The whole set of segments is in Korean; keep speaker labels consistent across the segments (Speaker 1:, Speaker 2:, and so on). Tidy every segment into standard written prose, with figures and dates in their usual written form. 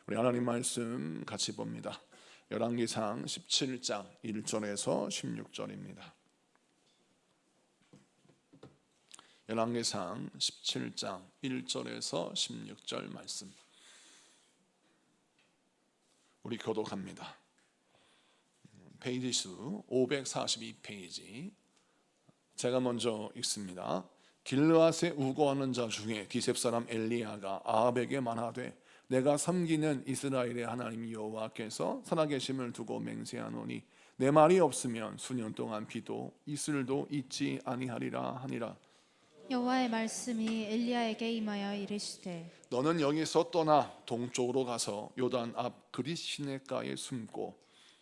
Speaker 1: 우리 하나님 말씀 같이 봅니다. 열왕기상 17장 1절에서 16절입니다. 열왕기상 17장 1절에서 16절 말씀. 우리 교독합니다. 페이지 수 542페이지. 제가 먼저 읽습니다. 길르앗에 우거하는 자 중에 디셉 사람 엘리야가 아합에게 말하되 내가 섬기는 이스라엘의 하나님 여호와께서 살아계심을 두고 맹세하노니 내 말이 없으면 수년 동안 비도 이슬도 있지 아니하리라 하니라.
Speaker 2: 여호와의 말씀이 엘리야에게 임하여 이르시되
Speaker 1: 너는 여기서 떠나 동쪽으로 가서 요단 앞 그릿 시냇가에 숨고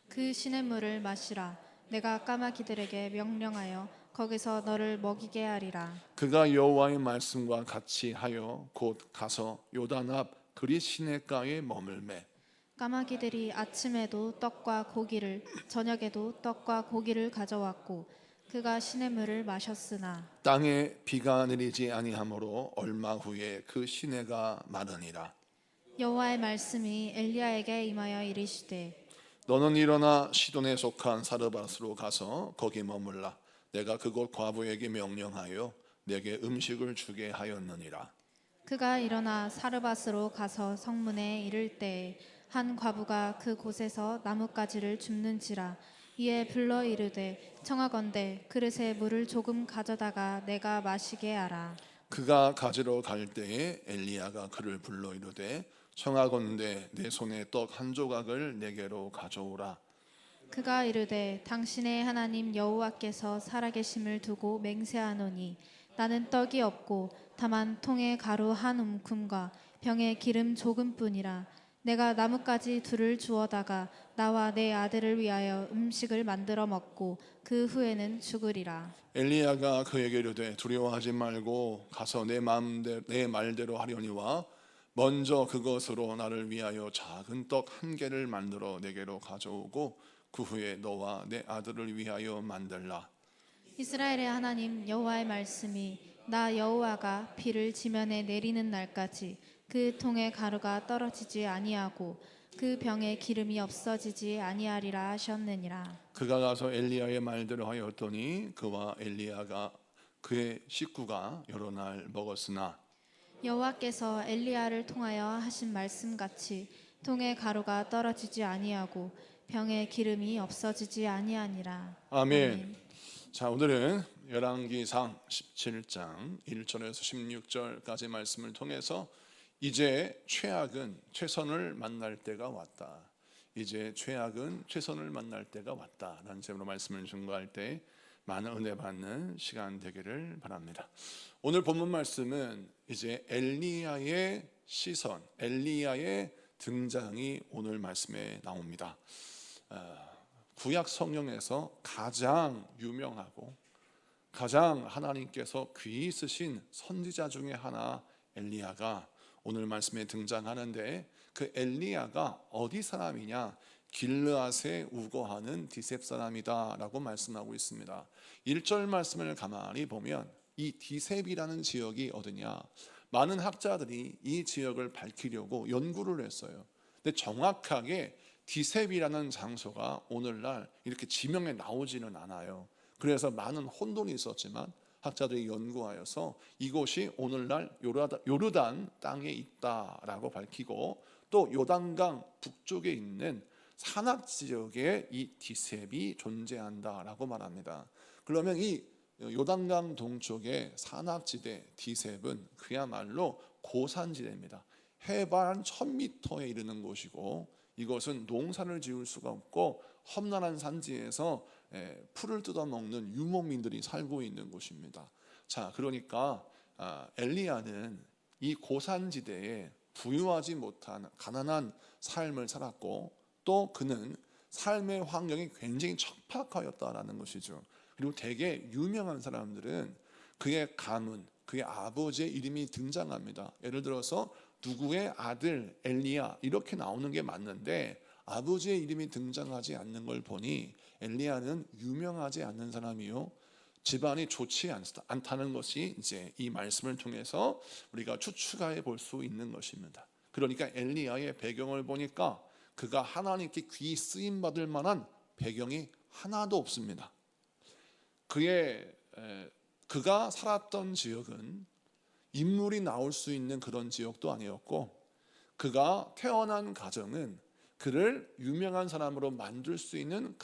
Speaker 2: 그 시냇물을 마시라. 내가 까마귀들에게 명령하여 거기서 너를 먹이게 하리라.
Speaker 1: 그가 여호와의 말씀과 같이 하여 곧 가서 요단 앞 그릿 시냇가에 머물매
Speaker 2: 까마귀들이 아침에도 떡과 고기를 저녁에도 떡과 고기를 가져왔고 그가 시냇물을 마셨으나
Speaker 1: 땅에 비가 내리지 아니하므로 얼마 후에 그 시내가 마르니라.
Speaker 2: 여호와의 말씀이 엘리야에게 임하여 이르시되
Speaker 1: 너는 일어나 시돈에 속한 사르밧으로 가서 거기 머물라. 내가 그곳 과부에게 명령하여 내게 음식을 주게 하였느니라.
Speaker 2: 그가 일어나 사르밧으로 가서 성문에 이를 때에 한 과부가 그 곳에서 나뭇가지를 줍는지라. 이에 불러 이르되 청하건대 그릇에 물을 조금 가져다가 내가 마시게 하라.
Speaker 1: 그가 가지러 갈 때에 엘리야가 그를 불러 이르되 청하건대 내 손에 떡 한 조각을 내게로 가져오라.
Speaker 2: 그가 이르되 당신의 하나님 여호와께서 살아계심을 두고 맹세하노니 나는 떡이 없고 다만 통에 가루 한 움큼과 병에 기름 조금뿐이라. 내가 나뭇가지 둘을 주워다가 나와 내 아들을 위하여 음식을 만들어 먹고 그 후에는 죽으리라.
Speaker 1: 엘리야가 그에게 이르되 두려워하지 말고 가서 내 말대로 하려니와 먼저 그것으로 나를 위하여 작은 떡 한 개를 만들어 내게로 가져오고 그 후에 너와 내 아들을 위하여 만들라.
Speaker 2: 이스라엘의 하나님 여호와의 말씀이 나 여호와가 비를 지면에 내리는 날까지 그 통에 가루가 떨어지지 아니하고 그 병에 기름이 없어지지 아니하리라 하셨느니라.
Speaker 1: 그가 가서 엘리야의 말대로 하였더니 그와 엘리야가 그의 식구가 여러 날 먹었으나
Speaker 2: 여호와께서 엘리야를 통하여 하신 말씀같이 통에 가루가 떨어지지 아니하고 병에 기름이 없어지지 아니하니라.
Speaker 1: 아멘. 자, 오늘은 열왕기상 17장 1절에서 16절까지 말씀을 통해서 이제 최선을 만날 때가 왔다. 이제 최선을 만날 때가 왔다 라는 제목으로 말씀을 증거할 때 많은 은혜 받는 시간 되기를 바랍니다. 오늘 본문 말씀은 이제 엘리야의 시선, 엘리야의 등장이 오늘 말씀에 나옵니다. 구약 성경에서 가장 유명하고 가장 하나님께서 귀히 쓰신 선지자 중에 하나 엘리야가 오늘 말씀에 등장하는데 그 엘리야가 어디 사람이냐? 길르앗에 우거하는 디셉 사람이다 라고 말씀하고 있습니다. 1절 말씀을 가만히 보면 이 디셉이라는 지역이 어디냐? 많은 학자들이 이 지역을 밝히려고 연구를 했어요. 근데 정확하게 디셉이라는 장소가 오늘날 이렇게 지명에 나오지는 않아요. 그래서 많은 혼돈이 있었지만 학자들이 연구하여서 이곳이 오늘날 요르단 땅에 있다라고 밝히고 또 요단강 북쪽에 있는 산악 지역에 이 디셉이 존재한다라고 말합니다. 그러면 이 요단강 동쪽의 산악지대 디셉은 그야말로 고산지대입니다. 해발 한 1000m에 이르는 곳이고 이것은 농사를 지을 수가 없고 험난한 산지에서 풀을 뜯어먹는 유목민들이 살고 있는 곳입니다. 자, 그러니까 엘리야는 이 고산지대에 부유하지 못한 가난한 삶을 살았고 또 그는 삶의 환경이 굉장히 척박하였다라는 것이죠. 그리고 되게 유명한 사람들은 그의 가문, 그의 아버지의 이름이 등장합니다. 예를 들어서 누구의 아들 엘리야 이렇게 나오는 게 맞는데 아버지의 이름이 등장하지 않는 걸 보니 엘리야는 유명하지 않는 사람이요 집안이 좋지 않다는 것이 이제 이 말씀을 통해서 우리가 추측해 볼 수 있는 것입니다. 그러니까 엘리야의 배경을 보니까 그가 하나님께 귀 쓰임 받을 만한 배경이 하나도 없습니다. 그가 살았던 지역은 인물이 나올 수 있는 그런 지역도 아니었고, 그가 태어난 가정은 그를 유명한 사람으로 만들 수 있는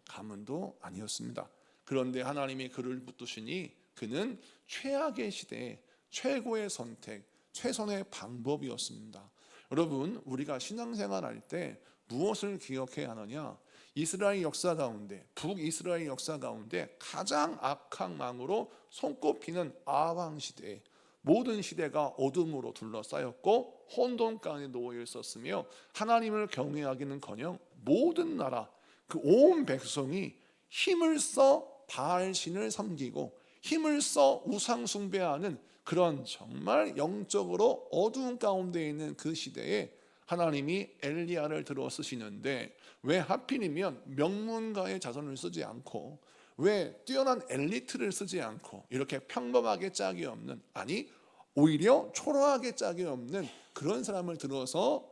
Speaker 1: 가문도 아니었습니다. 그런데 하나님이 그를 붙드시니 그는 최악의 시대에 최고의 선택, 최선의 방법이었습니다. 여러분, 우리가 신앙생활할 때 무엇을 기억해야 하느냐? 이스라엘 역사 가운데, 북이스라엘 역사 가운데 가장 악한 왕으로 손꼽히는 아방 시대에 모든 시대가 어둠으로 둘러싸였고 혼돈 가운데 놓여 있었으며, 하나님을 경외하기는커녕 모든 나라, 그 온 백성이 힘을 써 바알 신을 섬기고 힘을 써 우상 숭배하는 그런 정말 영적으로 어두운 가운데 있는 그 시대에 하나님이 엘리야를 들어 쓰시는데, 왜 하필이면 명문가의 자손을 쓰지 않고, 왜 뛰어난 엘리트를 쓰지 않고, 이렇게 평범하게 짝이 없는, 아니 오히려 초라하게 짝이 없는 그런 사람을 들어서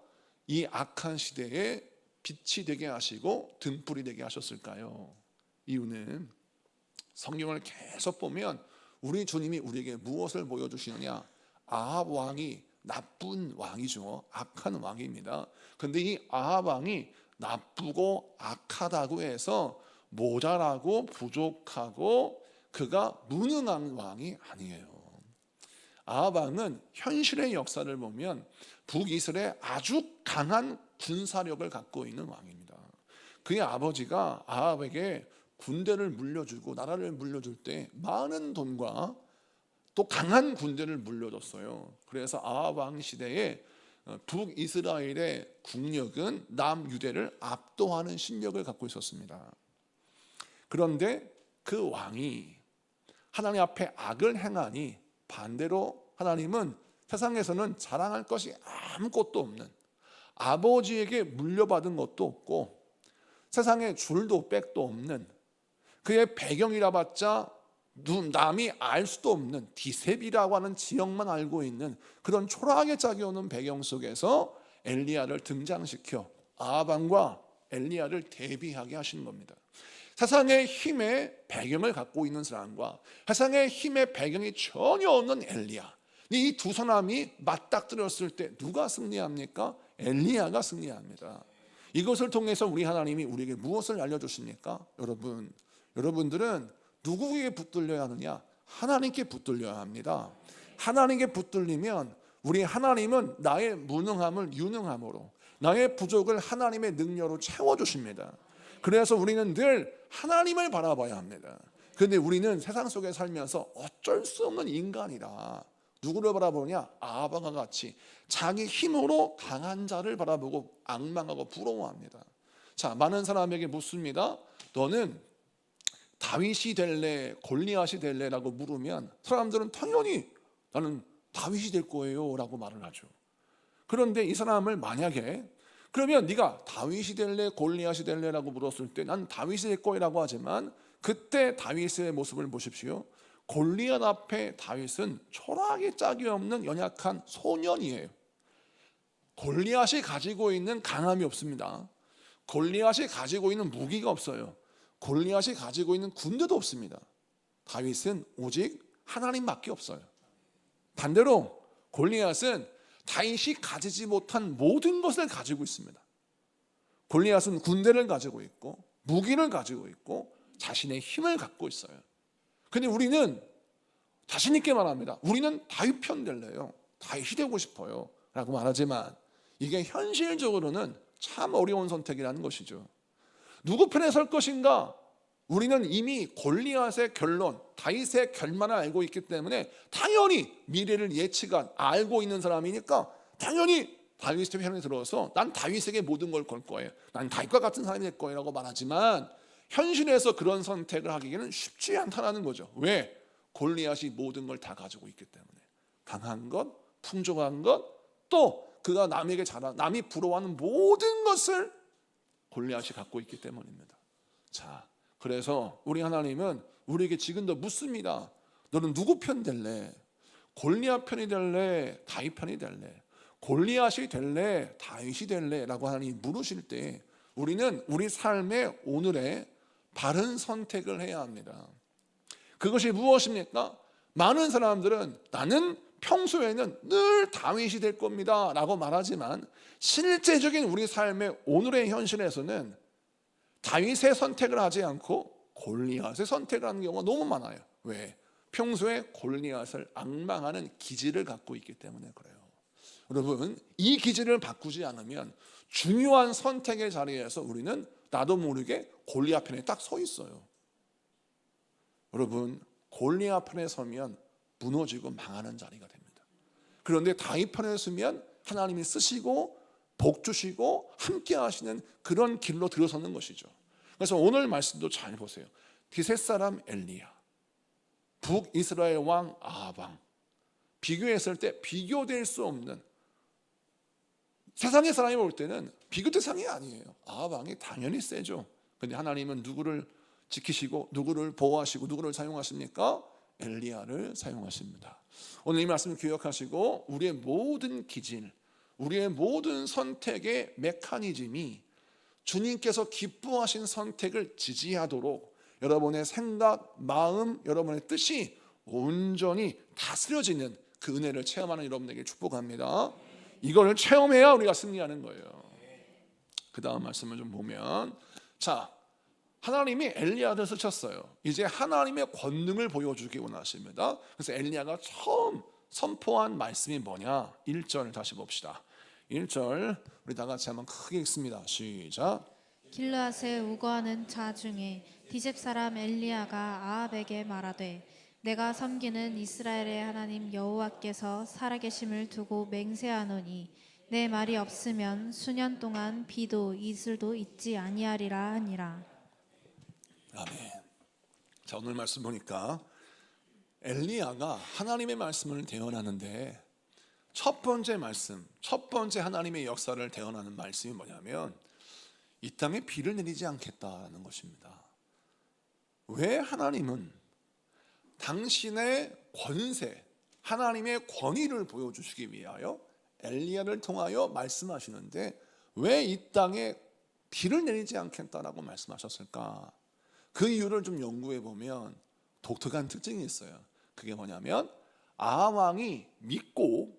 Speaker 1: 이 악한 시대에 빛이 되게 하시고 등불이 되게 하셨을까요? 이유는 성경을 계속 보면 우리 주님이 우리에게 무엇을 보여주시느냐? 아합 왕이 나쁜 왕이죠. 악한 왕입니다. 그런데 이 아합 왕이 나쁘고 악하다고 해서 모자라고 부족하고 그가 무능한 왕이 아니에요. 아합 왕은 현실의 역사를 보면 북이스라엘의 아주 강한 군사력을 갖고 있는 왕입니다. 그의 아버지가 아합에게 군대를 물려주고 나라를 물려줄 때 많은 돈과 또 강한 군대를 물려줬어요. 그래서 아합 왕 시대에 북이스라엘의 국력은 남유대를 압도하는 실력을 갖고 있었습니다. 그런데 그 왕이 하나님 앞에 악을 행하니 반대로 하나님은 세상에서는 자랑할 것이 아무것도 없는, 아버지에게 물려받은 것도 없고 세상에 줄도 백도 없는, 그의 배경이라 봤자 남이 알 수도 없는 디셉이라고 하는 지역만 알고 있는 그런 초라하게 짝이 오는 배경 속에서 엘리야를 등장시켜 아합 왕과 엘리야를 대비하게 하신 겁니다. 세상의 힘의 배경을 갖고 있는 사람과 세상의 힘의 배경이 전혀 없는 엘리야, 이 두 사람이 맞닥뜨렸을 때 누가 승리합니까? 엘리야가 승리합니다. 이것을 통해서 우리 하나님이 우리에게 무엇을 알려주십니까? 여러분들은 누구에게 붙들려야 하느냐? 하나님께 붙들려야 합니다. 하나님께 붙들리면 우리 하나님은 나의 무능함을 유능함으로, 나의 부족을 하나님의 능력으로 채워주십니다. 그래서 우리는 늘 하나님을 바라봐야 합니다. 그런데 우리는 세상 속에 살면서 어쩔 수 없는 인간이다. 누구를 바라보냐? 아합과 같이 자기 힘으로 강한 자를 바라보고 악망하고 부러워합니다. 자, 많은 사람에게 묻습니다. 너는 다윗이 될래? 골리앗이 될래? 라고 물으면 사람들은 당연히 나는 다윗이 될 거예요 라고 말을 하죠. 그런데 이 사람을 만약에 그러면 네가 다윗이 될래? 골리앗이 될래? 라고 물었을 때 난 다윗이 될 거예요 라고 하지만, 그때 다윗의 모습을 보십시오. 골리앗 앞에 다윗은 초라하게 짝이 없는 연약한 소년이에요. 골리앗이 가지고 있는 강함이 없습니다. 골리앗이 가지고 있는 무기가 없어요. 골리앗이 가지고 있는 군대도 없습니다. 다윗은 오직 하나님밖에 없어요. 반대로 골리앗은 다윗이 가지지 못한 모든 것을 가지고 있습니다. 골리앗은 군대를 가지고 있고 무기를 가지고 있고 자신의 힘을 갖고 있어요. 근데 우리는 자신 있게 말합니다. 우리는 다윗 편 될래요. 다윗이 되고 싶어요 라고 말하지만 이게 현실적으로는 참 어려운 선택이라는 것이죠. 누구 편에 설 것인가? 우리는 이미 골리앗의 결론, 다윗의 결말을 알고 있기 때문에 당연히 미래를 예측한 알고 있는 사람이니까 당연히 다윗의 편에 들어서 난 다윗에게 모든 걸 걸 거예요. 난 다윗과 같은 사람이 될 거예요 라고 말하지만 현실에서 그런 선택을 하기에는 쉽지 않다는 거죠. 왜? 골리앗이 모든 걸 다 가지고 있기 때문에. 강한 것, 풍족한 것, 또 그가 남에게 남이 부러워하는 모든 것을 골리앗이 갖고 있기 때문입니다. 자, 그래서 우리 하나님은 우리에게 지금도 묻습니다. 너는 누구 편 될래? 골리앗 편이 될래? 다윗 편이 될래? 골리앗이 될래 다윗이 될래 라고 하나님이 물으실 때 우리는 우리 삶의 오늘의 바른 선택을 해야 합니다. 그것이 무엇입니까? 많은 사람들은 나는 평소에는 늘 다윗이 될 겁니다 라고 말하지만 실제적인 우리 삶의 오늘의 현실에서는 다윗의 선택을 하지 않고 골리앗의 선택을 하는 경우가 너무 많아요. 왜? 평소에 골리앗을 앙망하는 기질을 갖고 있기 때문에 그래요. 여러분, 이 기질을 바꾸지 않으면 중요한 선택의 자리에서 우리는 나도 모르게 골리앗 편에 딱 서 있어요. 여러분, 골리앗 편에 서면 무너지고 망하는 자리가 됩니다. 그런데 다윗 편에 서면 하나님이 쓰시고 복 주시고 함께 하시는 그런 길로 들어서는 것이죠. 그래서 오늘 말씀도 잘 보세요. 디셋 사람 엘리야, 북이스라엘 왕 아합, 비교했을 때 비교될 수 없는, 세상의 사람이 볼 때는 비교 대상이 아니에요. 아합 왕이 당연히 세죠. 근데 하나님은 누구를 지키시고 누구를 보호하시고 누구를 사용하십니까? 엘리야를 사용하십니다. 오늘 이 말씀을 기억하시고 우리의 모든 기질, 우리의 모든 선택의 메커니즘이 주님께서 기뻐하신 선택을 지지하도록 여러분의 생각, 마음, 여러분의 뜻이 온전히 다스려지는 그 은혜를 체험하는 여러분에게 축복합니다. 이걸 체험해야 우리가 승리하는 거예요. 그 다음 말씀을 좀 보면, 자, 하나님이 엘리야를 쓰셨어요. 이제 하나님의 권능을 보여주기 원하십니다. 그래서 엘리야가 처음 선포한 말씀이 뭐냐? 1절 다시 봅시다. 1절 우리 다 같이 한번 크게 읽습니다. 시작.
Speaker 2: 길르앗에 우거하는 자 중에 디셉 사람 엘리야가 아합에게 말하되 내가 섬기는 이스라엘의 하나님 여호와께서 살아계심을 두고 맹세하노니 내 말이 없으면 수년 동안 비도 이슬도 있지 아니하리라 하니라.
Speaker 1: 아멘. 자, 오늘 말씀 보니까 엘리야가 하나님의 말씀을 대언하는데 첫 번째 말씀, 첫 번째 하나님의 역사를 대언하는 말씀이 뭐냐면 이 땅에 비를 내리지 않겠다는 것입니다. 왜 하나님은 당신의 권세, 하나님의 권위를 보여주시기 위하여 엘리야를 통하여 말씀하시는데 왜 이 땅에 비를 내리지 않겠다라고 말씀하셨을까? 그 이유를 좀 연구해 보면 독특한 특징이 있어요. 그게 뭐냐면 아합 왕이 믿고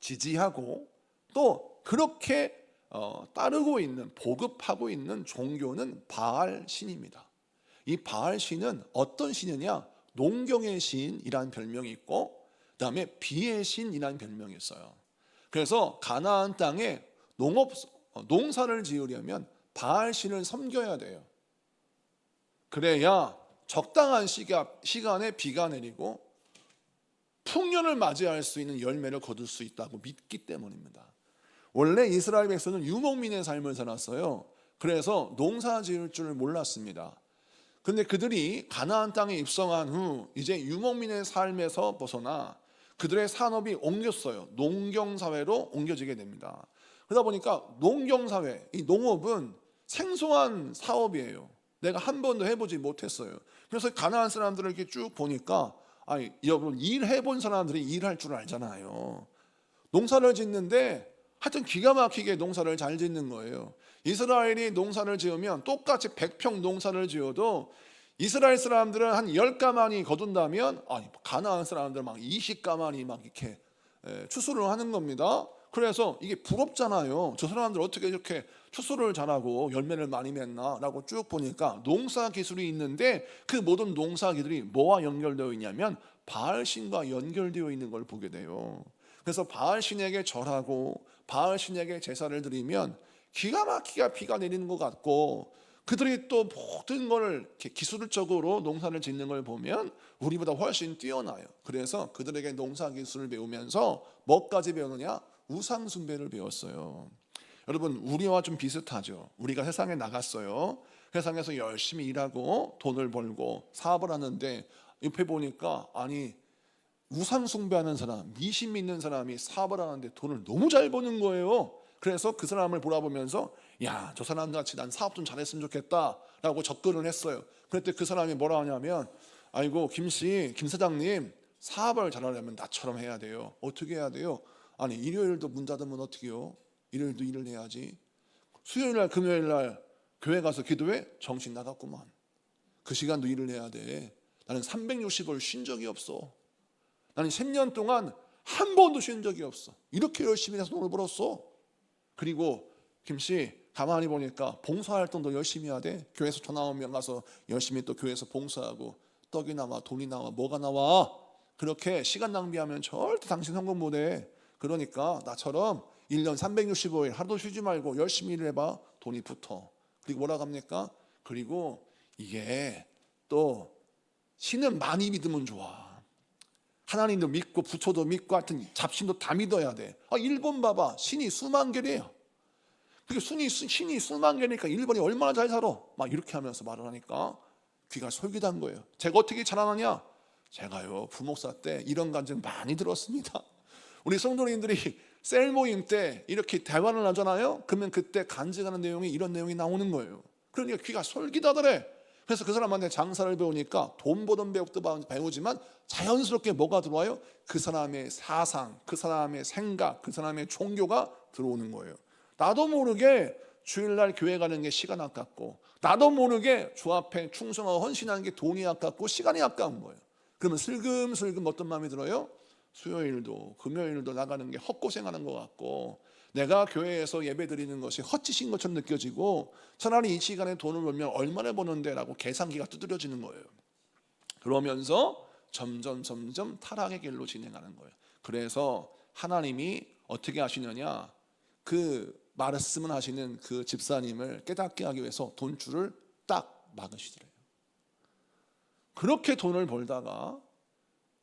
Speaker 1: 지지하고 또 그렇게 따르고 있는, 보급하고 있는 종교는 바알 신입니다. 이 바알 신은 어떤 신이냐? 농경의 신이라는 별명이 있고 그다음에 비의 신이라는 별명이 있어요. 그래서 가나안 땅에 농사를 지으려면 바알 신을 섬겨야 돼요. 그래야 적당한 시간에 비가 내리고 풍년을 맞이할 수 있는 열매를 거둘 수 있다고 믿기 때문입니다. 원래 이스라엘 백성은 유목민의 삶을 살았어요. 그래서 농사 지을 줄을 몰랐습니다. 근데 그들이 가나안 땅에 입성한 후 이제 유목민의 삶에서 벗어나 그들의 산업이 옮겼어요. 농경사회로 옮겨지게 됩니다. 그러다 보니까 농경사회, 이 농업은 생소한 사업이에요. 내가 한 번도 해보지 못했어요. 그래서 가나안 사람들을 이렇게 쭉 보니까 아니 여러분 일해본 사람들이 일할 줄 알잖아요. 농사를 짓는데 하여튼 기가 막히게 농사를 잘 짓는 거예요. 이스라엘이 농사를 지으면 똑같이 100평 농사를 지어도 이스라엘 사람들은 한 10가마니 거둔다면 가나안 사람들은 막 20가마니 막 이렇게 추수를 하는 겁니다. 그래서 이게 부럽잖아요. 저 사람들 어떻게 이렇게 추수를 잘하고 열매를 많이 맺나 라고 쭉 보니까 농사 기술이 있는데 그 모든 농사 기술이 뭐와 연결되어 있냐면 바알신과 연결되어 있는 걸 보게 돼요. 그래서 바알신에게 절하고 바알신에게 제사를 드리면 기가 막히게 비가 내리는 것 같고 그들이 또 모든 걸 기술적으로 농사를 짓는 걸 보면 우리보다 훨씬 뛰어나요. 그래서 그들에게 농사 기술을 배우면서 뭐까지 배우느냐? 우상 숭배를 배웠어요. 여러분 우리와 좀 비슷하죠. 우리가 세상에 나갔어요. 세상에서 열심히 일하고 돈을 벌고 사업을 하는데 옆에 보니까 아니 우상 숭배하는 사람, 미신 믿는 사람이 사업을 하는데 돈을 너무 잘 버는 거예요. 그래서 그 사람을 보라보면서 야, 저 사람 같이 난 사업 좀 잘했으면 좋겠다 라고 접근을 했어요. 그랬더니 그 사람이 뭐라 하냐면 아이고 김 사장님 사업을 잘하려면 나처럼 해야 돼요. 어떻게 해야 돼요? 아니 일요일도 문 닫으면 어떡해요? 일요일도 일을 해야지. 수요일날 금요일날 교회 가서 기도해? 정신 나갔구만. 그 시간도 일을 해야 돼. 나는 365일 쉰 적이 없어. 나는 10년 동안 한 번도 쉰 적이 없어. 이렇게 열심히 해서 돈을 벌었어. 그리고 김씨 가만히 보니까 봉사활동도 열심히 해야 돼. 교회에서 전화 오면 가서 열심히 또 교회에서 봉사하고 떡이 나와 돈이 나와 뭐가 나와. 그렇게 시간 낭비하면 절대 당신 성공 못해. 그러니까 나처럼 1년 365일 하루도 쉬지 말고 열심히 일해봐. 돈이 붙어. 그리고 뭐라고 합니까? 그리고 이게 또 신은 많이 믿으면 좋아. 하나님도 믿고 부처도 믿고 하여튼 잡신도 다 믿어야 돼. 일본 봐봐. 신이 수만 개래요. 그게 신이 수만 개니까 일본이 얼마나 잘 살아. 막 이렇게 하면서 말을 하니까 귀가 솔깃한 거예요. 제가 어떻게 자라나냐? 제가요 부목사 때 이런 간증 많이 들었습니다. 우리 성도님들이 셀 모임 때 이렇게 대화를 하잖아요. 그러면 그때 간증하는 내용이 이런 내용이 나오는 거예요. 그러니까 귀가 솔깃하더래. 그래서 그 사람한테 장사를 배우니까 돈 버는 배역도 배우지만 자연스럽게 뭐가 들어와요? 그 사람의 사상, 그 사람의 생각, 그 사람의 종교가 들어오는 거예요. 나도 모르게 주일날 교회 가는 게 시간 아깝고, 나도 모르게 주 앞에 충성하고 헌신하는 게 돈이 아깝고 시간이 아까운 거예요. 그러면 슬금슬금 어떤 마음이 들어요? 수요일도 금요일도 나가는 게 헛고생하는 것 같고, 내가 교회에서 예배 드리는 것이 헛짓인 것처럼 느껴지고, 차라리 이 시간에 돈을 벌면 얼마나 버는데 라고 계산기가 두드려지는 거예요. 그러면서 점점 타락의 길로 진행하는 거예요. 그래서 하나님이 어떻게 하시느냐, 그 말씀을 하시는 그 집사님을 깨닫게 하기 위해서 돈줄을 딱 막으시더래요. 그렇게 돈을 벌다가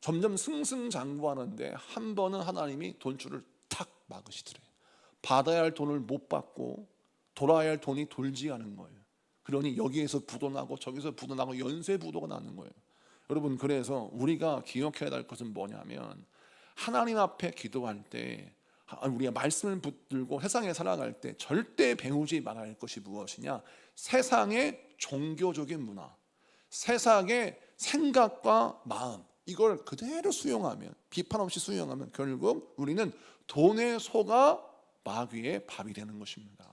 Speaker 1: 점점 승승장구하는데 한 번은 하나님이 돈줄을 탁 막으시더래요. 받아야 할 돈을 못 받고 돌아야 할 돈이 돌지 않은 거예요. 그러니 여기에서 부도 나고 저기서 부도 나고 연쇄 부도가 나는 거예요. 여러분, 그래서 우리가 기억해야 할 것은 뭐냐면, 하나님 앞에 기도할 때, 우리가 말씀을 붙들고 세상에 살아갈 때 절대 배우지 말아야 할 것이 무엇이냐? 세상의 종교적인 문화, 세상의 생각과 마음, 이걸 그대로 수용하면, 비판 없이 수용하면 결국 우리는 돈에 속아 마귀의 밥이 되는 것입니다.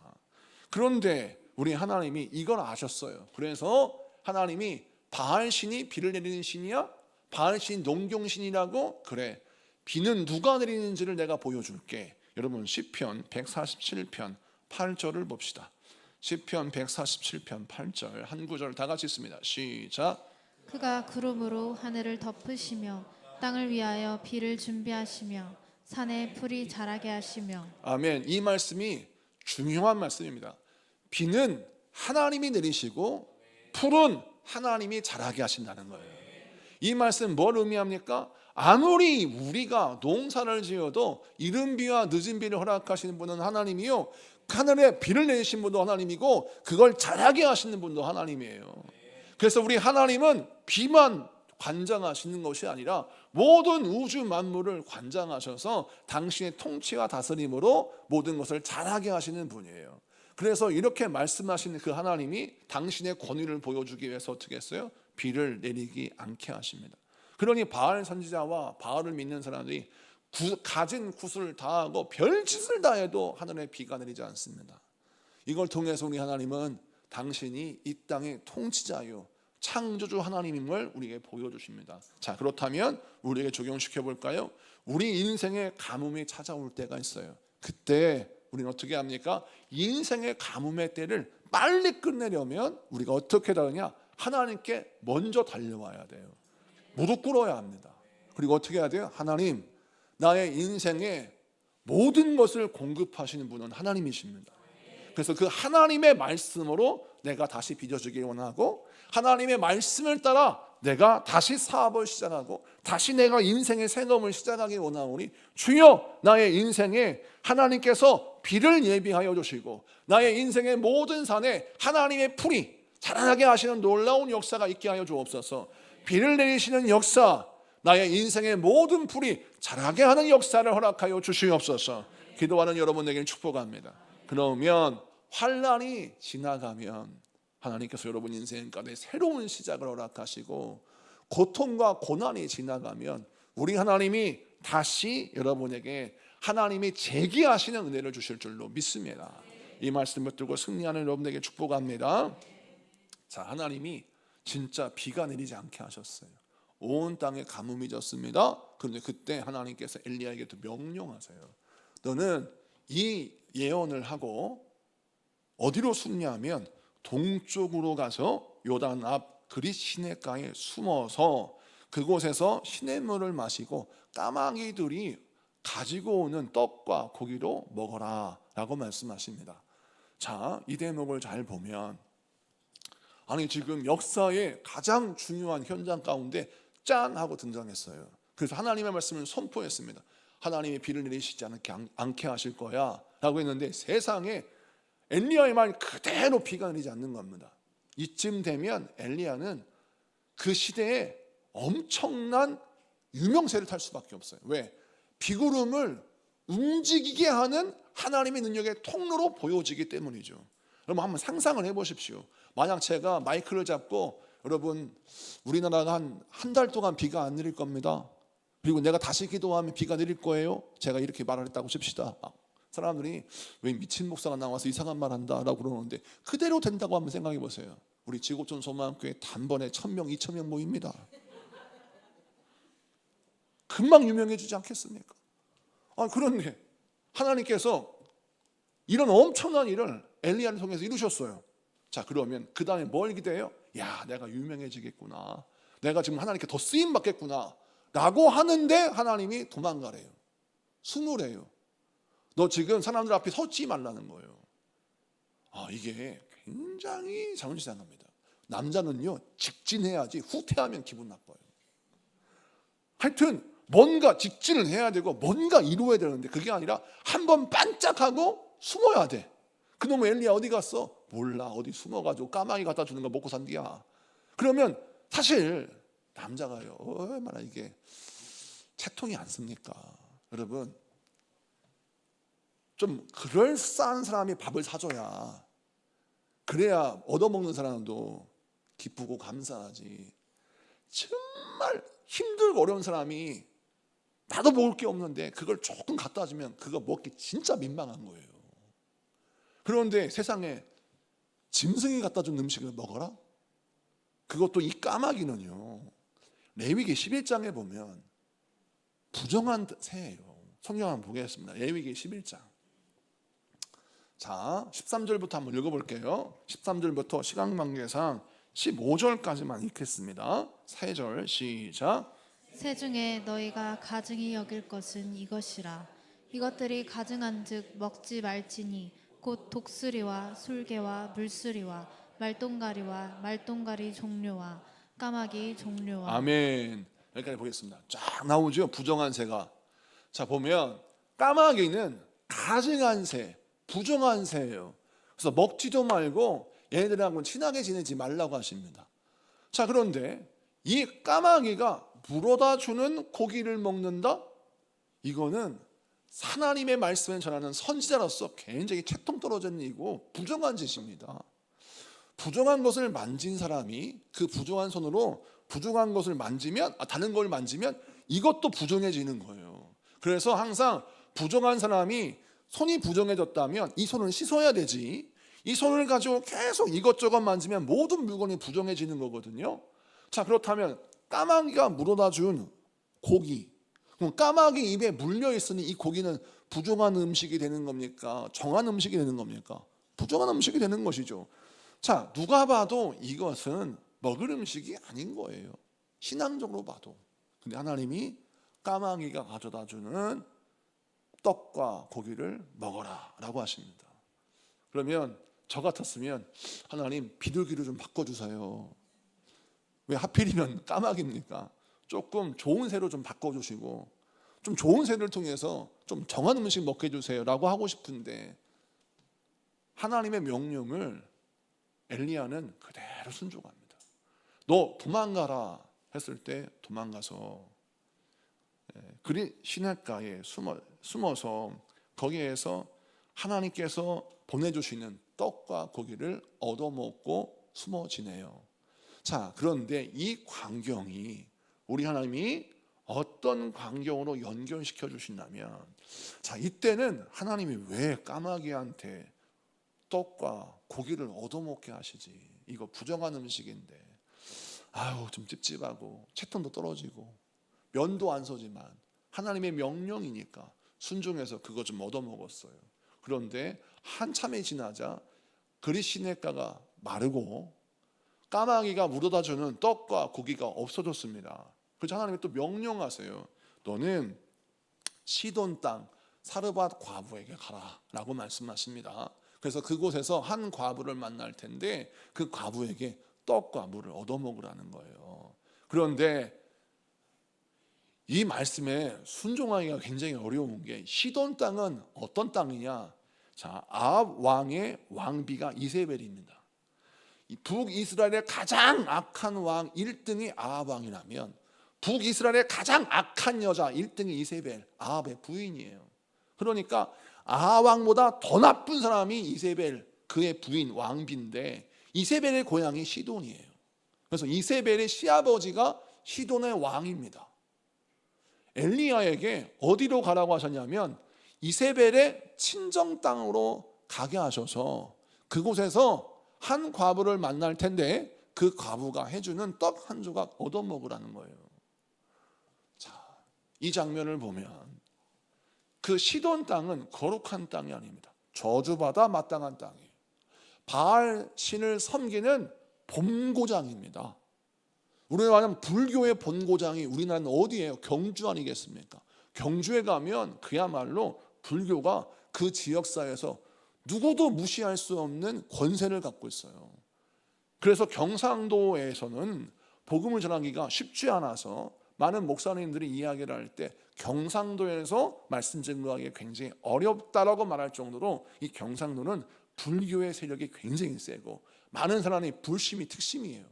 Speaker 1: 그런데 우리 하나님이 이걸 아셨어요. 그래서 하나님이 바알신이 비를 내리는 신이야? 바알신이 농경신이라고? 그래, 비는 누가 내리는지를 내가 보여줄게. 여러분, 시편 147편 8절을 봅시다. 시편 147편 8절 한 구절 다 같이 있습니다. 시작.
Speaker 2: 그가 구름으로 하늘을 덮으시며 땅을 위하여 비를 준비하시며 산에 풀이 자라게 하시며.
Speaker 1: 아멘. 이 말씀이 중요한 말씀입니다. 비는 하나님이 내리시고 풀은 하나님이 자라게 하신다는 거예요. 이 말씀 뭘 의미합니까? 아무리 우리가 농사를 지어도 이른 비와 늦은 비를 허락하시는 분은 하나님이요, 하늘에 비를 내리신 분도 하나님이고 그걸 자라게 하시는 분도 하나님이에요. 그래서 우리 하나님은 비만 관장하시는 것이 아니라 모든 우주 만물을 관장하셔서 당신의 통치와 다스림으로 모든 것을 잘하게 하시는 분이에요. 그래서 이렇게 말씀하시는 그 하나님이 당신의 권위를 보여주기 위해서 어떻게 했어요? 비를 내리지 않게 하십니다. 그러니 바알 선지자와 바알을 믿는 사람들이 가진 구슬을 다하고 별짓을 다해도 하늘에 비가 내리지 않습니다. 이걸 통해서 우리 하나님은 당신이 이 땅의 통치자요 창조주 하나님임을 우리에게 보여주십니다. 자, 그렇다면 우리에게 적용시켜 볼까요? 우리 인생에 가뭄이 찾아올 때가 있어요. 그때 우리는 어떻게 합니까? 인생의 가뭄의 때를 빨리 끝내려면 우리가 어떻게 하느냐? 하나님께 먼저 달려와야 돼요. 무릎 꿇어야 합니다. 그리고 어떻게 해야 돼요? 하나님, 나의 인생에 모든 것을 공급하시는 분은 하나님이십니다. 그래서 그 하나님의 말씀으로 내가 다시 빚어주길 원하고, 하나님의 말씀을 따라 내가 다시 사업을 시작하고 다시 내가 인생의 새로움을 시작하길 원하오니, 주여 나의 인생에 하나님께서 비를 예비하여 주시고 나의 인생의 모든 산에 하나님의 풀이 자라나게 하시는 놀라운 역사가 있게 하여 주옵소서. 비를 내리시는 역사, 나의 인생의 모든 풀이 자라게 하는 역사를 허락하여 주시옵소서. 기도하는 여러분에게 축복합니다. 그러면 환난이 지나가면 하나님께서 여러분 인생 가운데 새로운 시작을 허락하시고, 고통과 고난이 지나가면 우리 하나님이 다시 여러분에게 하나님이 재기하시는 은혜를 주실 줄로 믿습니다. 이 말씀을 듣고 승리하는 여러분에게 축복합니다. 자, 하나님이 진짜 비가 내리지 않게 하셨어요. 온 땅에 가뭄이 졌습니다. 그런데 그때 하나님께서 엘리야에게 또 명령하세요. 너는 이 예언을 하고 어디로 숨냐면 동쪽으로 가서 요단 앞 그릿 시냇가에 숨어서 그곳에서 시냇물을 마시고 까마귀들이 가지고 오는 떡과 고기로 먹어라 라고 말씀하십니다. 자, 이 대목을 잘 보면 아니 지금 역사의 가장 중요한 현장 가운데 짠 하고 등장했어요. 그래서 하나님의 말씀을 선포했습니다. 하나님이 비를 내리시지 않게 하실 거야 라고 했는데 세상에 엘리야의 말 그대로 비가 내리지 않는 겁니다. 이쯤 되면 엘리야는 그 시대에 엄청난 유명세를 탈 수밖에 없어요. 왜? 비구름을 움직이게 하는 하나님의 능력의 통로로 보여지기 때문이죠. 여러분 한번 상상을 해보십시오. 만약 제가 마이크를 잡고 여러분 우리나라가 한 달 동안 비가 안 내릴 겁니다. 그리고 내가 다시 기도하면 비가 내릴 거예요. 제가 이렇게 말을 했다고 칩시다. 사람들이 왜 미친 목사가 나와서 이상한 말 한다라고 그러는데 그대로 된다고 한번 생각해 보세요. 우리 지곡전 소망교회 단번에 1000명, 2000명 모입니다. 금방 유명해지지 않겠습니까? 그런데 하나님께서 이런 엄청난 일을 엘리야를 통해서 이루셨어요. 자, 그러면 그 다음에 뭘 기대해요? 야, 내가 유명해지겠구나. 내가 지금 하나님께 더 쓰임 받겠구나 라고 하는데 하나님이 도망가래요. 숨으래요. 너 지금 사람들 앞에 서지 말라는 거예요. 이게 굉장히 잘못이상합니다. 남자는요 직진해야지 후퇴하면 기분 나빠요. 하여튼 뭔가 직진을 해야 되고 뭔가 이루어야 되는데 그게 아니라 한번 반짝하고 숨어야 돼. 그놈의 엘리야 어디 갔어? 몰라. 어디 숨어가지고 까마귀 갖다 주는 거 먹고 산디야. 그러면 사실 남자가요 얼마나 이게 채통이 않습니까? 여러분 좀 그럴싸한 사람이 밥을 사줘야 그래야 얻어먹는 사람도 기쁘고 감사하지. 정말 힘들고 어려운 사람이 나도 먹을 게 없는데 그걸 조금 갖다 주면 그거 먹기 진짜 민망한 거예요. 그런데 세상에 짐승이 갖다 준 음식을 먹어라? 그것도 이 까마귀는요 레위기 11장에 보면 부정한 새예요. 성경 한번 보겠습니다. 레위기 11장. 자, 13절부터 한번 읽어볼게요. 13절부터 시간 관계상 15절까지만 읽겠습니다. 3절 시작.
Speaker 2: 새 중에 너희가 가증히 여길 것은 이것이라. 이것들이 가증한즉 먹지 말지니 곧 독수리와 술개와 물수리와 말똥가리와 말똥가리 종류와 까마귀 종류와.
Speaker 1: 아멘. 여기까지 보겠습니다. 쫙 나오죠 부정한 새가. 자, 보면 까마귀는 가증한 새, 부정한 새예요. 그래서 먹지도 말고 얘네들하고는 친하게 지내지 말라고 하십니다. 자, 그런데 이 까마귀가 물어다 주는 고기를 먹는다? 이거는 하나님의 말씀을 전하는 선지자로서 굉장히 채통 떨어진 일이고 부정한 짓입니다. 부정한 것을 만진 사람이 그 부정한 손으로 부정한 것을 만지면 다른 걸 만지면 이것도 부정해지는 거예요. 그래서 항상 부정한 사람이 손이 부정해졌다면 이 손을 씻어야 되지, 이 손을 가지고 계속 이것저것 만지면 모든 물건이 부정해지는 거거든요. 자, 그렇다면 까마귀가 물어다 준 고기, 그럼 까마귀 입에 물려 있으니 이 고기는 부정한 음식이 되는 겁니까? 정한 음식이 되는 겁니까? 부정한 음식이 되는 것이죠. 자, 누가 봐도 이것은 먹을 음식이 아닌 거예요. 신앙적으로 봐도. 근데 하나님이 까마귀가 가져다 주는 떡과 고기를 먹어라 라고 하십니다. 그러면 저 같았으면 하나님 비둘기를 좀 바꿔주세요. 왜 하필이면 까마귀입니까? 조금 좋은 새로 좀 바꿔주시고 좀 좋은 새를 통해서 좀 정한 음식 먹게 해주세요 라고 하고 싶은데 하나님의 명령을 엘리야는 그대로 순종합니다. 너 도망가라 했을 때 도망가서 그리 시냇가에 숨어서 거기에서 하나님께서 보내주시는 떡과 고기를 얻어먹고 숨어 지내요. 자, 그런데 이 광경이 우리 하나님이 어떤 광경으로 연결시켜 주신다면, 자, 이때는 하나님이 왜 까마귀한테 떡과 고기를 얻어먹게 하시지? 이거 부정한 음식인데, 아유 좀 찝찝하고 채통도 떨어지고 면도 안 서지만 하나님의 명령이니까 순종해서 그거 좀 얻어먹었어요. 그런데 한참이 지나자 그리 시냇가가 마르고 까마귀가 물어다 주는 떡과 고기가 없어졌습니다. 그래서 하나님이 또 명령하세요. 너는 시돈 땅 사르밧 과부에게 가라 라고 말씀하십니다. 그래서 그곳에서 한 과부를 만날 텐데 그 과부에게 떡과 물을 얻어먹으라는 거예요. 그런데 이 말씀에 순종하기가 굉장히 어려운 게, 시돈 땅은 어떤 땅이냐? 자, 아합 왕의 왕비가 이세벨입니다. 북이스라엘의 가장 악한 왕 1등이 아합 왕이라면 북이스라엘의 가장 악한 여자 1등이 이세벨, 아합의 부인이에요. 그러니까 아합 왕보다 더 나쁜 사람이 이세벨, 그의 부인 왕비인데 이세벨의 고향이 시돈이에요. 그래서 이세벨의 시아버지가 시돈의 왕입니다. 엘리야에게 어디로 가라고 하셨냐면 이세벨의 친정 땅으로 가게 하셔서 그곳에서 한 과부를 만날 텐데 그 과부가 해주는 떡 한 조각 얻어먹으라는 거예요. 자, 이 장면을 보면 그 시돈 땅은 거룩한 땅이 아닙니다. 저주받아 마땅한 땅이에요. 바알 신을 섬기는 본고장입니다. 우리가 말하면 불교의 본고장이 우리나라는 어디예요? 경주 아니겠습니까? 경주에 가면 그야말로 불교가 그 지역사회에서 누구도 무시할 수 없는 권세를 갖고 있어요. 그래서 경상도에서는 복음을 전하기가 쉽지 않아서 많은 목사님들이 이야기를 할 때 경상도에서 말씀 증거하기 굉장히 어렵다라고 말할 정도로 이 경상도는 불교의 세력이 굉장히 세고 많은 사람이 불심이 특심이에요.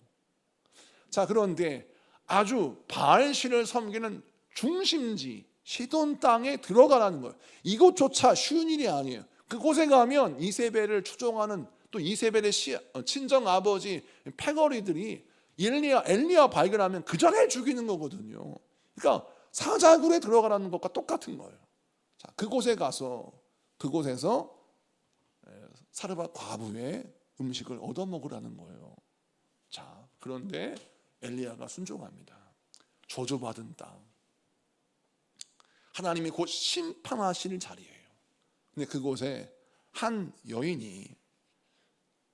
Speaker 1: 자, 그런데 아주 바알신을 섬기는 중심지 시돈 땅에 들어가라는 거예요. 이것조차 쉬운 일이 아니에요. 그곳에 가면 이세벨을 추종하는 또 이세벨의 친정 아버지 패거리들이 엘리야 발견하면 그 전에 죽이는 거거든요. 그러니까 사자굴에 들어가라는 것과 똑같은 거예요. 자, 그곳에 가서 그곳에서 사르밧 과부의 음식을 얻어먹으라는 거예요. 자, 그런데 엘리야가 순종합니다. 저주받은 땅, 하나님이 곧 심판하실 자리예요. 근데 그곳에 한 여인이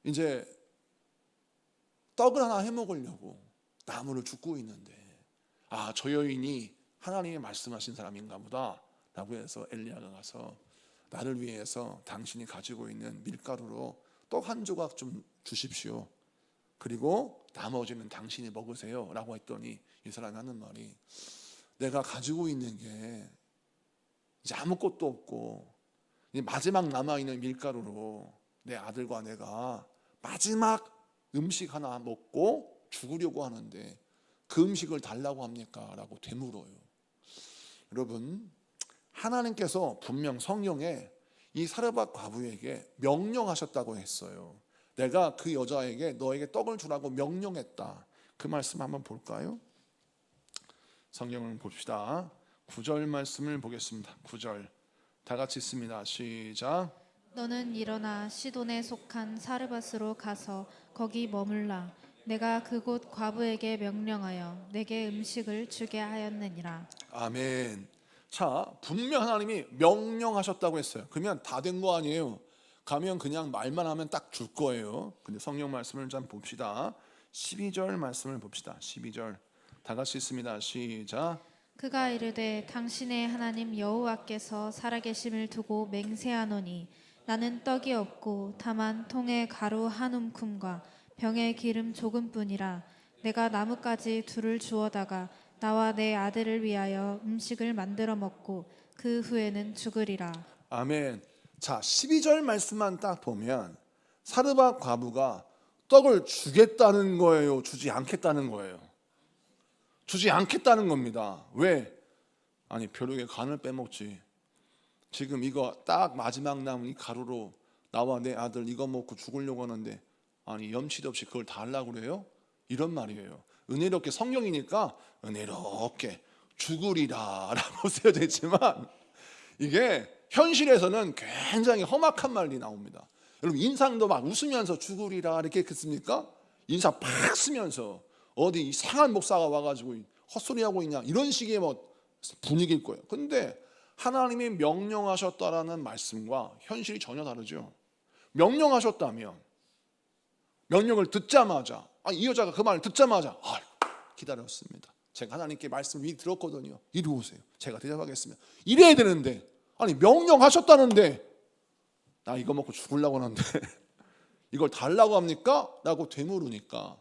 Speaker 1: 이제 떡을 하나 해먹으려고 나무를 줍고 있는데, 아, 저 여인이 하나님이 말씀하신 사람인가 보다 라고 해서 엘리야가 가서 나를 위해서 당신이 가지고 있는 밀가루로 떡 한 조각 좀 주십시오. 그리고 나머지는 당신이 먹으세요 라고 했더니 이 사람이 하는 말이, 내가 가지고 있는 게 이제 아무것도 없고 이제 마지막 남아있는 밀가루로 내 아들과 내가 마지막 음식 하나 먹고 죽으려고 하는데 그 음식을 달라고 합니까? 라고 되물어요. 여러분, 하나님께서 분명 성경에 이 사르밧 과부에게 명령하셨다고 했어요. 내가 그 여자에게 너에게 떡을 주라고 명령했다. 그 말씀 한번 볼까요? 성경을 봅시다. 9절 말씀을 보겠습니다. 9절 다 같이 읽습니다. 시작.
Speaker 2: 너는 일어나 시돈에 속한 사르밧으로 가서 거기 머물라. 내가 그곳 과부에게 명령하여 내게 음식을 주게 하였느니라.
Speaker 1: 아멘. 자, 분명 하나님이 명령하셨다고 했어요. 그러면 다 된 거 아니에요. 가면 그냥 말만 하면 딱 줄 거예요. 근데 성경 말씀을 좀 봅시다. 12절 말씀을 봅시다. 12절 다 같이 읽습니다. 시작.
Speaker 2: 그가 이르되 당신의 하나님 여호와께서 살아계심을 두고 맹세하노니 나는 떡이 없고 다만 통에 가루 한 움큼과 병에 기름 조금뿐이라. 내가 나뭇가지 둘을 주워다가 나와 내 아들을 위하여 음식을 만들어 먹고 그 후에는 죽으리라.
Speaker 1: 아멘. 자, 12절 말씀만 딱 보면 사르밧 과부가 떡을 주겠다는 거예요, 주지 않겠다는 거예요? 주지 않겠다는 겁니다. 왜? 아니, 벼룩의 간을 빼먹지. 지금 이거 딱 마지막 남은 이 가루로 나와 내 아들 이거 먹고 죽으려고 하는데, 아니 염치도 없이 그걸 달라고 그래요? 이런 말이에요. 은혜롭게 성경이니까 은혜롭게 죽으리라 라고 쓰여져 있지만 이게 현실에서는 굉장히 험악한 말이 나옵니다. 여러분 인상도 막 웃으면서 죽으리라 이렇게 했습니까? 인상 팍 쓰면서 어디 이상한 목사가 와가지고 헛소리하고 있냐 이런 식의 뭐 분위기일 거예요. 근데 하나님이 명령하셨다라는 말씀과 현실이 전혀 다르죠. 명령하셨다면 명령을 듣자마자 이 여자가 그 말을 듣자마자 기다렸습니다. 제가 하나님께 말씀을 미리 들었거든요. 이리 오세요. 제가 대답하겠습니다. 이래야 되는데 아니 명령하셨다는데 나 이거 먹고 죽으려고 하는데 이걸 달라고 합니까? 라고 되물으니까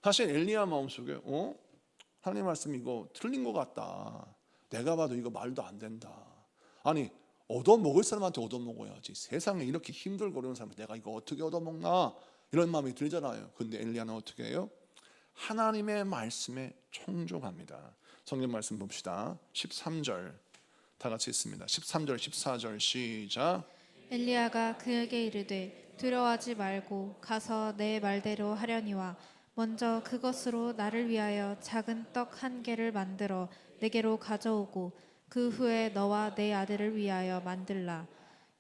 Speaker 1: 사실 엘리야 마음속에 하나님 말씀 이거 틀린 것 같다. 내가 봐도 이거 말도 안 된다. 아니 얻어먹을 사람한테 얻어먹어야지. 세상에 이렇게 힘들고 어려운 사람한테 내가 이거 어떻게 얻어먹나 이런 마음이 들잖아요. 근데 엘리야는 어떻게 해요? 하나님의 말씀에 청종합니다. 성경 말씀 봅시다. 13절 다 같이 읽습니다. 13절 14절 시작.
Speaker 2: 엘리야가 그에게 이르되 두려워하지 말고 가서 내 말대로 하려니와 먼저 그것으로 나를 위하여 작은 떡 한 개를 만들어 내게로 가져오고 그 후에 너와 내 아들을 위하여 만들라.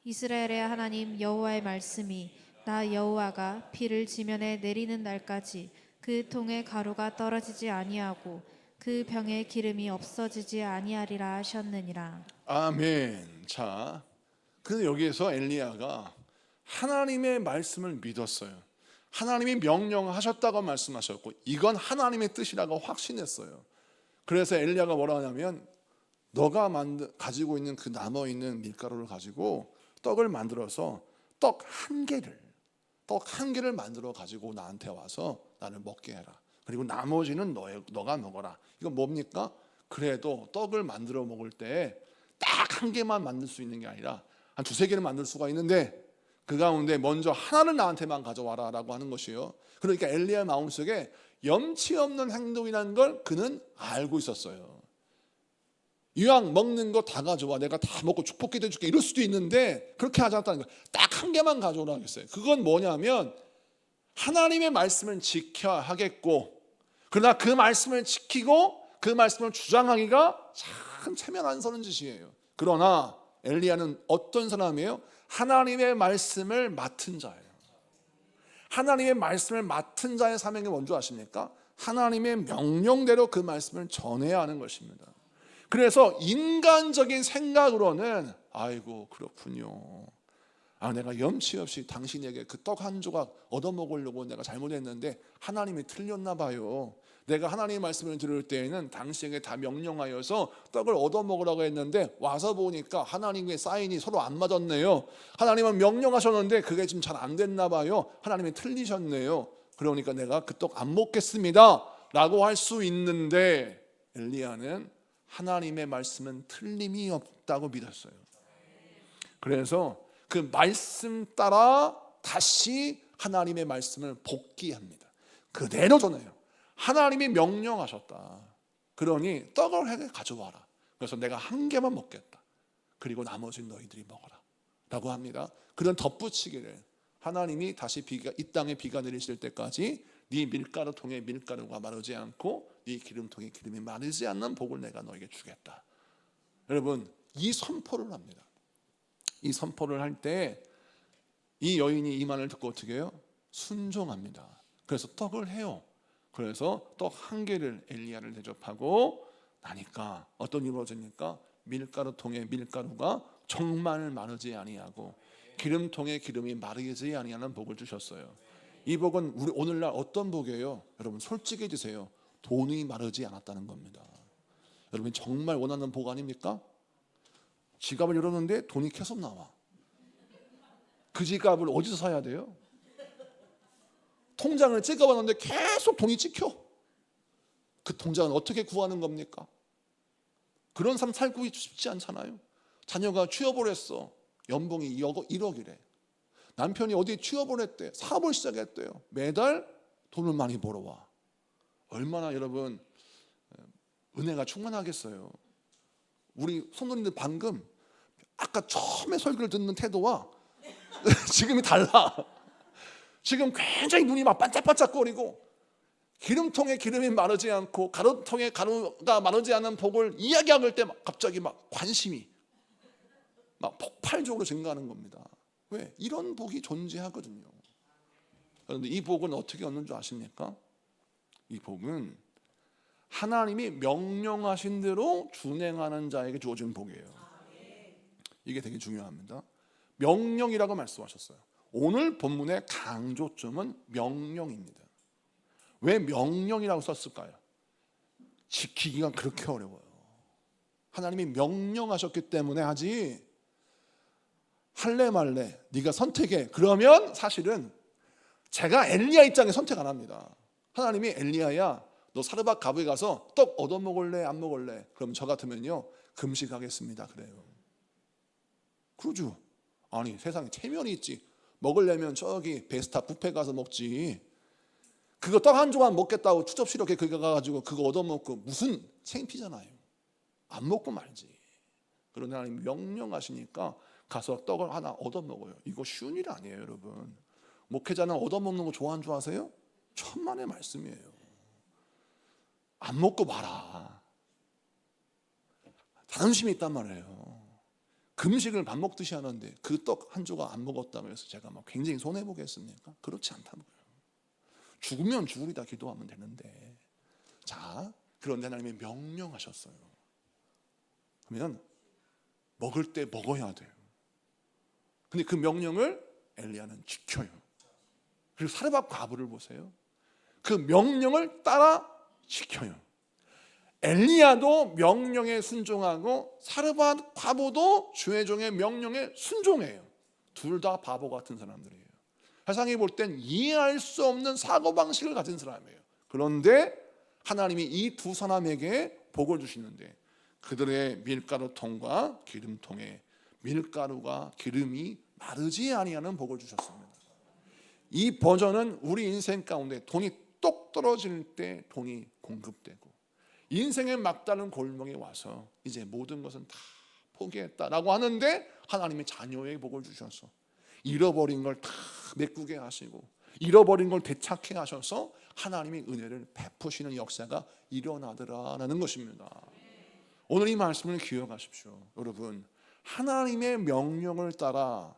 Speaker 2: 이스라엘의 하나님 여호와의 말씀이 나 여호와가 비를 지면에 내리는 날까지 그 통에 가루가 떨어지지 아니하고 그 병에 기름이 없어지지 아니하리라 하셨느니라.
Speaker 1: 아멘. 자, 그래서 여기에서 엘리야가 하나님의 말씀을 믿었어요. 하나님이 명령하셨다고 말씀하셨고 이건 하나님의 뜻이라고 확신했어요. 그래서 엘리야가 뭐라 하냐면 너가 가지고 있는 그 남아있는 밀가루를 가지고 떡을 만들어서 떡 한 개를 만들어 가지고 나한테 와서 나를 먹게 해라. 그리고 나머지는 너가 먹어라. 이건 뭡니까? 그래도 떡을 만들어 먹을 때 딱 한 개만 만들 수 있는 게 아니라 한 두세 개를 만들 수가 있는데 그 가운데 먼저 하나를 나한테만 가져와라 라고 하는 것이에요. 그러니까 엘리야의 마음속에 염치 없는 행동이라는 걸 그는 알고 있었어요. 이왕 먹는 거 다 가져와. 내가 다 먹고 축복기도 해줄게. 이럴 수도 있는데 그렇게 하지 않았다는 거예요. 딱 한 개만 가져오라고 했어요. 그건 뭐냐면 하나님의 말씀을 지켜야 하겠고 그러나 그 말씀을 지키고 그 말씀을 주장하기가 참 체면 안 서는 짓이에요. 그러나 엘리야는 어떤 사람이에요? 하나님의 말씀을 맡은 자예요. 하나님의 말씀을 맡은 자의 사명이 뭔지 아십니까? 하나님의 명령대로 그 말씀을 전해야 하는 것입니다. 그래서 인간적인 생각으로는 아이고 그렇군요. 내가 염치 없이 당신에게 그 떡 한 조각 얻어먹으려고 내가 잘못했는데 하나님이 틀렸나 봐요. 내가 하나님의 말씀을 들을 때에는 당신에게 다 명령하여서 떡을 얻어먹으라고 했는데 와서 보니까 하나님의 사인이 서로 안 맞았네요. 하나님은 명령하셨는데 그게 지금 잘 안 됐나 봐요. 하나님이 틀리셨네요. 그러니까 내가 그 떡 안 먹겠습니다 라고 할 수 있는데 엘리야는 하나님의 말씀은 틀림이 없다고 믿었어요. 그래서 그 말씀 따라 다시 하나님의 말씀을 복기합니다. 그대로 전해요. 하나님이 명령하셨다. 그러니 떡을 가져와라. 그래서 내가 한 개만 먹겠다. 그리고 나머지는 너희들이 먹어라 라고 합니다. 그런 덧붙이기를 하나님이 다시 이 땅에 비가 내리실 때까지 네 밀가루통에 밀가루가 마르지 않고 네 기름통에 기름이 마르지 않는 복을 내가 너에게 주겠다. 여러분 이 선포를 합니다. 이 선포를 할 때 이 여인이 이 말을 듣고 어떻게 해요? 순종합니다. 그래서 떡을 해요. 그래서 떡 한 개를 엘리야를 대접하고 나니까 어떤 일이 벌어집니까? 밀가루통에 밀가루가 정말 마르지 아니하고 기름통에 기름이 마르지 아니하는 복을 주셨어요. 이 복은 우리 오늘날 어떤 복이에요? 여러분 솔직해지세요. 돈이 마르지 않았다는 겁니다. 여러분 정말 원하는 복 아닙니까? 지갑을 열었는데 돈이 계속 나와. 그 지갑을 어디서 사야 돼요? 통장을 찍어봤는데 계속 돈이 찍혀. 그 통장은 어떻게 구하는 겁니까? 그런 삶 살고 싶지 않잖아요. 자녀가 취업을 했어. 연봉이 1억이래. 남편이 어디 취업을 했대. 사업을 시작했대요. 매달 돈을 많이 벌어와. 얼마나 여러분 은혜가 충만하겠어요. 우리 성도님들 방금 아까 처음에 설교를 듣는 태도와 지금이 달라. 지금 굉장히 눈이 막 반짝반짝거리고 기름통에 기름이 마르지 않고 가루통에 가루가 마르지 않는 복을 이야기할 때 갑자기 막 관심이 막 폭발적으로 증가하는 겁니다. 왜? 이런 복이 존재하거든요. 그런데 이 복은 어떻게 얻는 줄 아십니까? 이 복은 하나님이 명령하신 대로 준행하는 자에게 주어진 복이에요. 이게 되게 중요합니다. 명령이라고 말씀하셨어요. 오늘 본문의 강조점은 명령입니다. 왜 명령이라고 썼을까요? 지키기가 그렇게 어려워요. 하나님이 명령하셨기 때문에 하지, 할래 말래 네가 선택해 그러면 사실은 제가 엘리야 입장에 선택 안 합니다. 하나님이 엘리야야 너 사르밧 가부에 가서 떡 얻어 먹을래 안 먹을래? 그럼 저 같으면요 금식하겠습니다 그래요. 그러죠. 아니 세상에 체면이 있지. 먹으려면 저기 베스타 뷔페 가서 먹지. 그거 떡 한 조각 먹겠다고 추접스럽게 거기 가가지고 그거 얻어먹고 무슨 창피잖아요. 안 먹고 말지. 그런데 하나님 명령하시니까 가서 떡을 하나 얻어먹어요. 이거 쉬운 일 아니에요 여러분. 목회자는 얻어먹는 거 좋아하세요? 천만의 말씀이에요. 안 먹고 마라. 자존심이 있단 말이에요. 금식을 밥 먹듯이 하는데 그 떡 한 조각 안 먹었다고 해서 제가 막 굉장히 손해보겠습니까? 그렇지 않다고요. 죽으면 죽으리다 기도하면 되는데. 자, 그런데 하나님이 명령하셨어요. 그러면 먹을 때 먹어야 돼요. 근데 그 명령을 엘리야는 지켜요. 그리고 사르밧 과부를 보세요. 그 명령을 따라 지켜요. 엘리야도 명령에 순종하고 사르밧 과부도 주의 종의 명령에 순종해요. 둘 다 바보 같은 사람들이에요. 세상에 볼 땐 이해할 수 없는 사고방식을 가진 사람이에요. 그런데 하나님이 이 두 사람에게 복을 주시는데 그들의 밀가루통과 기름통에 밀가루가 기름이 마르지 아니하는 복을 주셨습니다. 이 버전은 우리 인생 가운데 돈이 똑 떨어질 때 돈이 공급되고 인생의 막다른 골목에 와서 이제 모든 것은 다 포기했다라고 하는데 하나님이 자녀의 복을 주셔서 잃어버린 걸 다 메꾸게 하시고 잃어버린 걸 되찾게 하셔서 하나님의 은혜를 베푸시는 역사가 일어나더라라는 것입니다. 오늘 이 말씀을 기억하십시오. 여러분, 하나님의 명령을 따라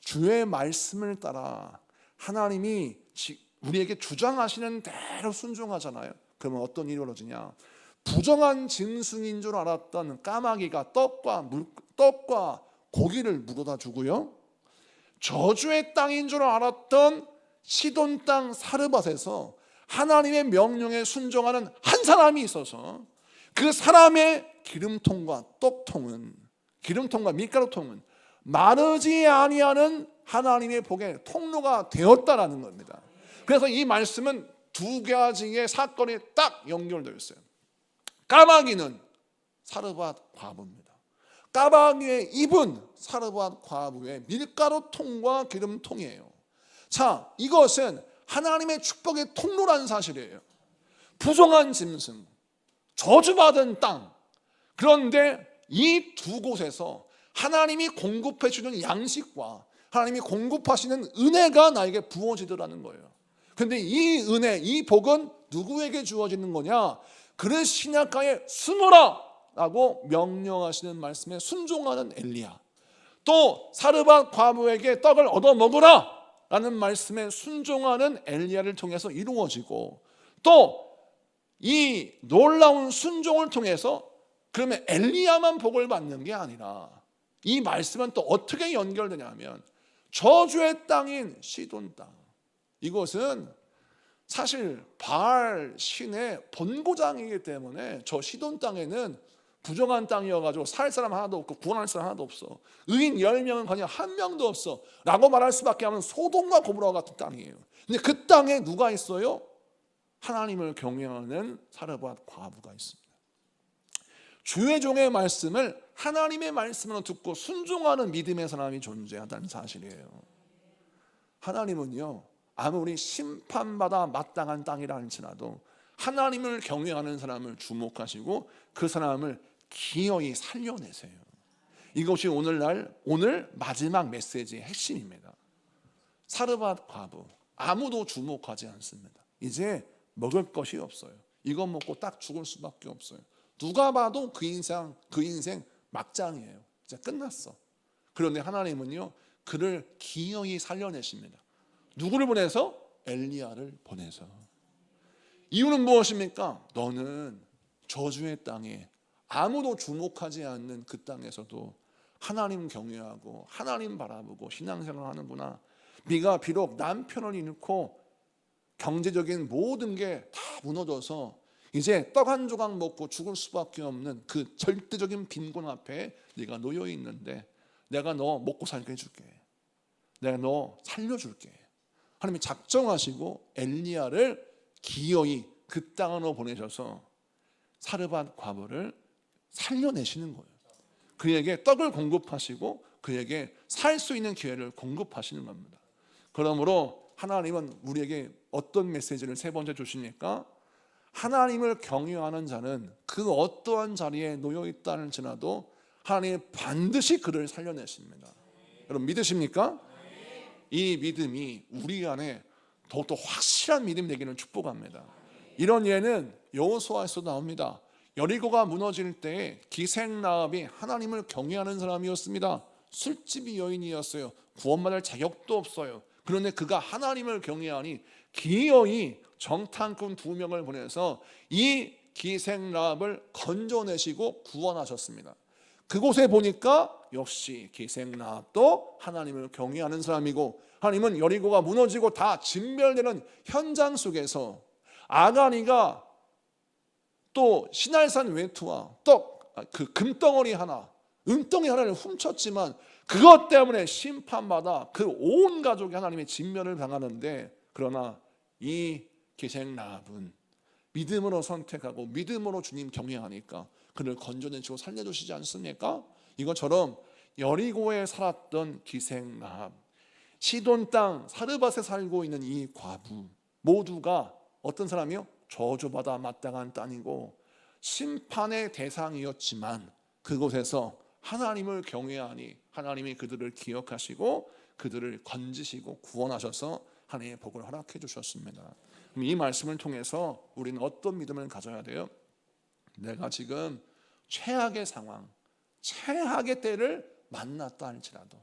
Speaker 1: 주의 말씀을 따라 하나님이 우리에게 주장하시는 대로 순종하잖아요. 그러면 어떤 일이 벌어지냐? 부정한 짐승인 줄 알았던 까마귀가 떡과 고기를 물어다 주고요. 저주의 땅인 줄 알았던 시돈 땅 사르밧에서 하나님의 명령에 순종하는 한 사람이 있어서 그 사람의 기름통과 떡통은, 기름통과 밀가루통은 마르지 아니하는 하나님의 복의 통로가 되었다라는 겁니다. 그래서 이 말씀은 두 가지의 사건이 딱 연결되어 있어요. 까마귀는 사르밧 과부입니다. 까마귀의 입은 사르밧 과부의 밀가루통과 기름통이에요. 자, 이것은 하나님의 축복의 통로라는 사실이에요. 부정한 짐승, 저주받은 땅. 그런데 이 두 곳에서 하나님이 공급해 주는 양식과 하나님이 공급하시는 은혜가 나에게 부어지더라는 거예요. 그런데 이 은혜, 이 복은 누구에게 주어지는 거냐? 그를 시냇가에 숨어라 라고 명령하시는 말씀에 순종하는 엘리야, 또 사르밧 과부에게 떡을 얻어 먹으라 라는 말씀에 순종하는 엘리야를 통해서 이루어지고, 또 이 놀라운 순종을 통해서 그러면 엘리야만 복을 받는 게 아니라 이 말씀은 또 어떻게 연결되냐면 저주의 땅인 시돈 땅, 이것은 사실 바알 신의 본고장이기 때문에 저 시돈 땅에는 부정한 땅이어가지고 살 사람 하나도 없고 구원할 사람 하나도 없어. 의인 10명은 그냥 한 명도 없어 라고 말할 수밖에 없는 소돔과 고모라 같은 땅이에요. 근데 그 땅에 누가 있어요? 하나님을 경외하는 사르밧 과부가 있습니다. 주의 종의 말씀을 하나님의 말씀으로 듣고 순종하는 믿음의 사람이 존재한다는 사실이에요. 하나님은요, 아무리 심판받아 마땅한 땅이라 할지라도 하나님을 경외하는 사람을 주목하시고 그 사람을 기어이 살려내세요. 이것이 오늘 마지막 메시지의 핵심입니다. 사르밧 과부, 아무도 주목하지 않습니다. 이제 먹을 것이 없어요. 이거 먹고 딱 죽을 수밖에 없어요. 누가 봐도 그 인생 막장이에요. 이제 끝났어. 그런데 하나님은요, 그를 기어이 살려내십니다. 누구를 보내서? 엘리야를 보내서. 이유는 무엇입니까? 너는 저주의 땅에 아무도 주목하지 않는 그 땅에서도 하나님 경외하고 하나님 바라보고 신앙생활 하는구나. 네가 비록 남편을 잃고 경제적인 모든 게 다 무너져서 이제 떡 한 조각 먹고 죽을 수밖에 없는 그 절대적인 빈곤 앞에 네가 놓여 있는데 내가 너 먹고 살게 해줄게. 내가 너 살려줄게. 하나님이 작정하시고 엘리야를 기어이 그 땅으로 보내셔서 사르밧 과부를 살려내시는 거예요. 그에게 떡을 공급하시고 그에게 살 수 있는 기회를 공급하시는 겁니다. 그러므로 하나님은 우리에게 어떤 메시지를 세 번째 주시니까 하나님을 경외하는 자는 그 어떠한 자리에 놓여 있다 할지라도 하나님이 반드시 그를 살려내십니다. 여러분 믿으십니까? 이 믿음이 우리 안에 더욱더 확실한 믿음이 되기를 축복합니다. 이런 예는 여호수아에서 나옵니다. 여리고가 무너질 때 기생라합이 하나님을 경외하는 사람이었습니다. 술집이 여인이었어요. 구원받을 자격도 없어요. 그런데 그가 하나님을 경외하니 기어이 정탐꾼 2명을 보내서 이 기생라합을 건져내시고 구원하셨습니다. 그곳에 보니까 역시 기생라합도 하나님을 경외하는 사람이고, 하나님은 여리고가 무너지고 다 진멸되는 현장 속에서 아가니가 또 시날산 외투와 그 금덩어리 하나, 은덩이 하나를 훔쳤지만 그것 때문에 심판받아 그 온 가족이 하나님의 진멸을 당하는데, 그러나 이 기생라합은 믿음으로 선택하고 믿음으로 주님 경외하니까 그를 건져내시고 살려주시지 않습니까? 이것처럼 여리고에 살았던 기생라합, 시돈 땅 사르밧에 살고 있는 이 과부, 모두가 어떤 사람이요? 저주받아 마땅한 땅이고 심판의 대상이었지만 그곳에서 하나님을 경외하니 하나님이 그들을 기억하시고 그들을 건지시고 구원하셔서 하나님의 복을 허락해 주셨습니다. 이 말씀을 통해서 우리는 어떤 믿음을 가져야 돼요? 내가 지금 최악의 상황, 최악의 때를 만났다 할지라도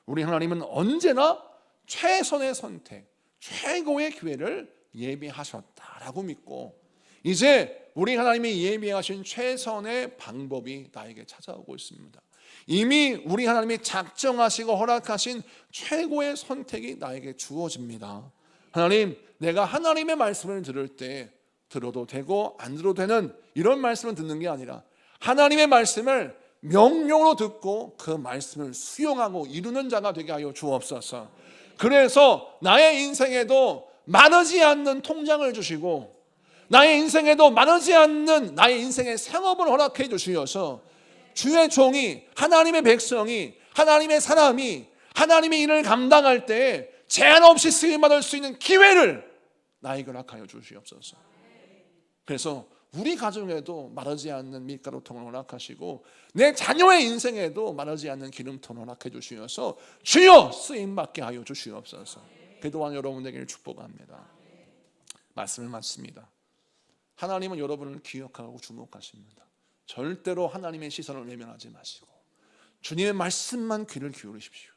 Speaker 1: 우리 하나님은 언제나 최선의 선택, 최고의 기회를 예비하셨다라고 믿고, 이제 우리 하나님이 예비하신 최선의 방법이 나에게 찾아오고 있습니다. 이미 우리 하나님이 작정하시고 허락하신 최고의 선택이 나에게 주어집니다. 하나님, 내가 하나님의 말씀을 들을 때 들어도 되고 안 들어도 되는 이런 말씀을 듣는 게 아니라 하나님의 말씀을 명령으로 듣고 그 말씀을 수용하고 이루는 자가 되게 하여 주옵소서. 그래서 나의 인생에도 마르지 않는 통장을 주시고 나의 인생에도 마르지 않는 나의 인생의 생업을 허락해 주시어서 주의 종이, 하나님의 백성이, 하나님의 사람이 하나님의 일을 감당할 때 제한 없이 쓰임받을 수 있는 기회를 나에게 허락하여 주시옵소서. 그래서 우리 가정에도 마르지 않는 밀가루통을 허락하시고 내 자녀의 인생에도 마르지 않는 기름통을 허락해 주시어서 주여 쓰임받게 하여 주시옵소서. 그동안 여러분에게 축복합니다. 말씀을 마칩니다. 하나님은 여러분을 기억하고 주목하십니다. 절대로 하나님의 시선을 외면하지 마시고 주님의 말씀만 귀를 기울이십시오.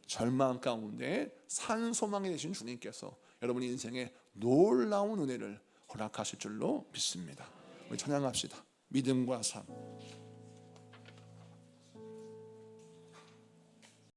Speaker 1: 절망 가운데 산 소망이 되신 주님께서 여러분 인생에 놀라운 은혜를 허락하실 줄로 믿습니다. 우리 찬양합시다. 믿음과 삶.